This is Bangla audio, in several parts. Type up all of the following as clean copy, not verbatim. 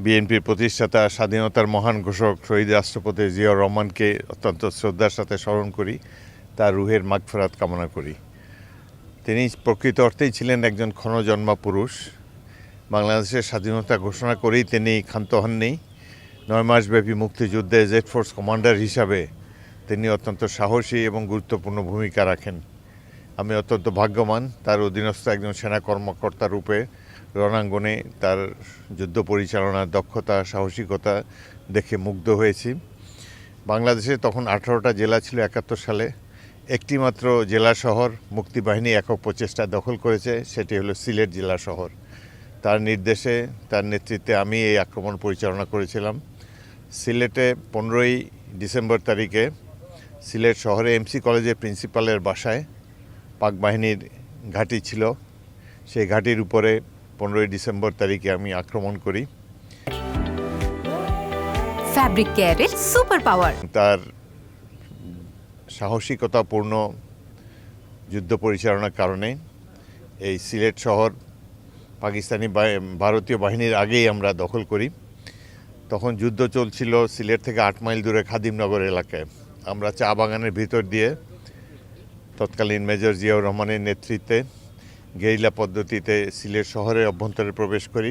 বিএনপির প্রতিষ্ঠাতা স্বাধীনতার মহান ঘোষক শহীদ রাষ্ট্রপতি জিয়াউর রহমানকে অত্যন্ত শ্রদ্ধার সাথে স্মরণ করি, তার রুহের মাগফিরাত কামনা করি। তিনি প্রকৃত অর্থেই ছিলেন একজন ক্ষণজন্মা পুরুষ। বাংলাদেশের স্বাধীনতা ঘোষণা করেই তিনি ক্ষান্ত হননি। 9 মাসব্যাপী মুক্তিযুদ্ধে জেড ফোর্স কমান্ডার হিসাবে তিনি অত্যন্ত সাহসী এবং গুরুত্বপূর্ণ ভূমিকা রাখেন। আমি অত্যন্ত ভাগ্যবান তার অধীনস্থ একজন সেনা কর্মকর্তা রূপে রণাঙ্গনে তার যুদ্ধ পরিচালনার দক্ষতা, সাহসিকতা দেখে মুগ্ধ হয়েছি। বাংলাদেশে তখন 18টা জেলা ছিল 71 সালে। একটি মাত্র জেলা শহর মুক্তিবাহিনী একক প্রচেষ্টায় দখল করেছে, সেটি হলো সিলেট জেলা শহর। তার নির্দেশে, তার নেতৃত্বে আমি এই আক্রমণ পরিচালনা করেছিলাম। সিলেটে 15ই ডিসেম্বর তারিখে সিলেট শহরে এমসি কলেজের প্রিন্সিপালের বাসায় পাক বাহিনীর ঘাঁটি ছিল। সেই ঘাঁটির উপরে 15ই ডিসেম্বর তারিখে আমি আক্রমণ করি। ফ্যাব্রিক কেয়ারের সুপার পাওয়ার। তার সাহসিকতাপূর্ণ যুদ্ধ পরিচালনার কারণে এই সিলেট শহর ভারতীয় বাহিনীর আগেই আমরা দখল করি। তখন যুদ্ধ চলছিল সিলেট থেকে 8 মাইল দূরে খাদিমনগর এলাকায়। আমরা চা বাগানের ভিতর দিয়ে তৎকালীন মেজর জিয়াউর রহমানের নেতৃত্বে গেরিলা পদ্ধতিতে সিলেট শহরের অভ্যন্তরে প্রবেশ করি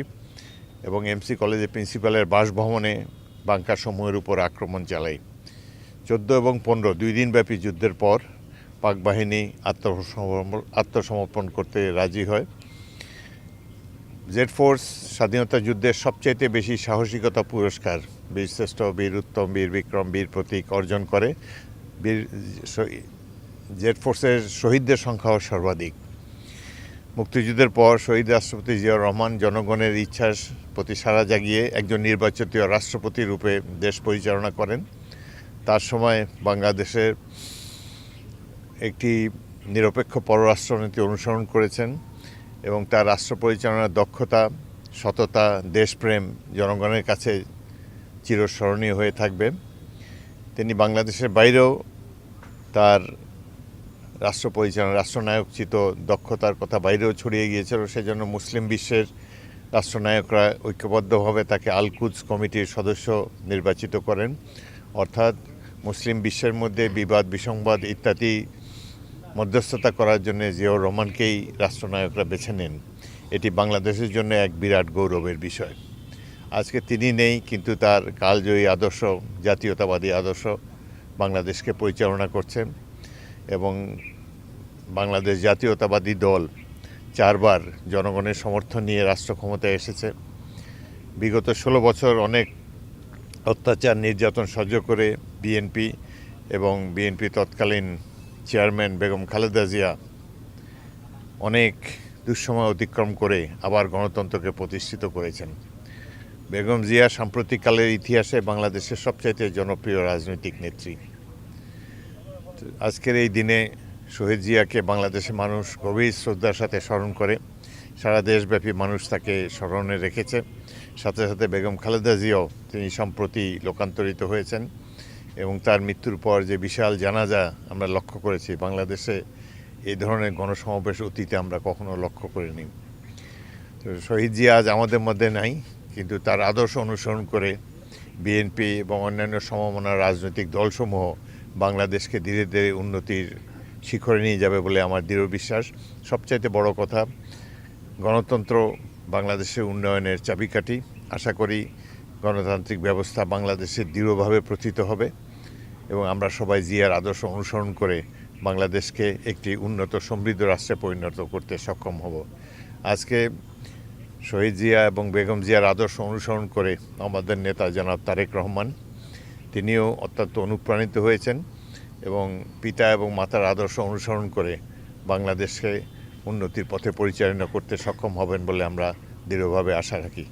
এবং এমসি কলেজের প্রিন্সিপালের বাসভবনে বাংকার সমূহের উপর আক্রমণ চালাই। 14 এবং 15 2 দিনব্যাপী যুদ্ধের পর পাক বাহিনী আত্মসমর্পণ করতে রাজি হয়। জেড ফোর্স স্বাধীনতা যুদ্ধের সবচাইতে বেশি সাহসিকতা পুরস্কার বীরশ্রেষ্ঠ, বীর উত্তম, বীর বিক্রম, বীর প্রতীক অর্জন করে। জেড ফোর্সের শহীদদের সংখ্যাও সর্বাধিক। মুক্তিযুদ্ধের পর শহীদ রাষ্ট্রপতি জিয়াউর রহমান জনগণের ইচ্ছার প্রতি সাড়া জাগিয়ে একজন নির্বাচিত রাষ্ট্রপতি রূপে দেশ পরিচালনা করেন। তার সময় বাংলাদেশের একটি নিরপেক্ষ পররাষ্ট্রনীতি অনুসরণ করেছেন এবং তার রাষ্ট্র পরিচালনার দক্ষতা, সততা, দেশপ্রেম জনগণের কাছে চিরস্মরণীয় হয়ে থাকবে। তিনি বাংলাদেশের বাইরেও তার রাষ্ট্র পরিচালনা, রাষ্ট্রনায়কচিত দক্ষতার কথা বাইরেও ছড়িয়ে গিয়েছিল। সেজন্য মুসলিম বিশ্বের রাষ্ট্রনায়করা ঐক্যবদ্ধভাবে তাকে আল কুদস কমিটির সদস্য নির্বাচিত করেন। অর্থাৎ মুসলিম বিশ্বের মধ্যে বিবাদ, বিসংবাদ ইত্যাদি মধ্যস্থতা করার জন্য জিয়াউর রহমানকেই রাষ্ট্রনায়করা বেছে নেন। এটি বাংলাদেশের জন্য এক বিরাট গৌরবের বিষয়। আজকে তিনি নেই, কিন্তু তার কালজয়ী আদর্শ, জাতীয়তাবাদী আদর্শ বাংলাদেশকে পরিচালনা করছেন এবং বাংলাদেশ জাতীয়তাবাদী দল 4 বার জনগণের সমর্থন নিয়ে রাষ্ট্র ক্ষমতায় এসেছে। বিগত 16 বছর অনেক অত্যাচার, নির্যাতন সহ্য করে বিএনপি এবং বিএনপি তৎকালীন চেয়ারম্যান বেগম খালেদা জিয়া অনেক দুঃসময় অতিক্রম করে আবার গণতন্ত্রকে প্রতিষ্ঠিত করেছেন। বেগম জিয়া সাম্প্রতিককালের ইতিহাসে বাংলাদেশের সবচাইতে জনপ্রিয় রাজনৈতিক নেত্রী। আজকের এই দিনে শহীদ জিয়াকে বাংলাদেশের মানুষ গভীর শ্রদ্ধার সাথে স্মরণ করে। সারা দেশব্যাপী মানুষ তাকে স্মরণে রেখেছে। সাথে সাথে বেগম খালেদা জিয়াও তিনি সম্প্রতি লোকান্তরিত হয়েছেন এবং তার মৃত্যুর পর যে বিশাল জানাজা আমরা লক্ষ্য করেছি, বাংলাদেশে এই ধরনের গণসমাবেশ অতীতে আমরা কখনো লক্ষ্য করিনি। তো শহীদ জিয়া আজ আমাদের মধ্যে নাই, কিন্তু তার আদর্শ অনুসরণ করে বিএনপি এবং অন্যান্য সমমনা রাজনৈতিক দলসমূহ বাংলাদেশকে ধীরে ধীরে উন্নতির শিখরে নিয়ে যাবে বলে আমার দৃঢ় বিশ্বাস। সবচাইতে বড় কথা, গণতন্ত্র বাংলাদেশের উন্নয়নের চাবিকাঠি। আশা করি গণতান্ত্রিক ব্যবস্থা বাংলাদেশে দৃঢ়ভাবে প্রথিত হবে এবং আমরা সবাই জিয়ার আদর্শ অনুসরণ করে বাংলাদেশকে একটি উন্নত সমৃদ্ধ রাষ্ট্রে পরিণত করতে সক্ষম হব। আজকে শহীদ জিয়া এবং বেগম জিয়ার আদর্শ অনুসরণ করে আমাদের নেতা জনাব তারেক রহমান, তিনিও অত্যন্ত অনুপ্রাণিত হয়েছেন এবং পিতা এবং মাতার আদর্শ অনুসরণ করে বাংলাদেশকে উন্নতির পথে পরিচালনা করতে সক্ষম হবেন বলে আমরা দৃঢ়ভাবে আশা রাখি।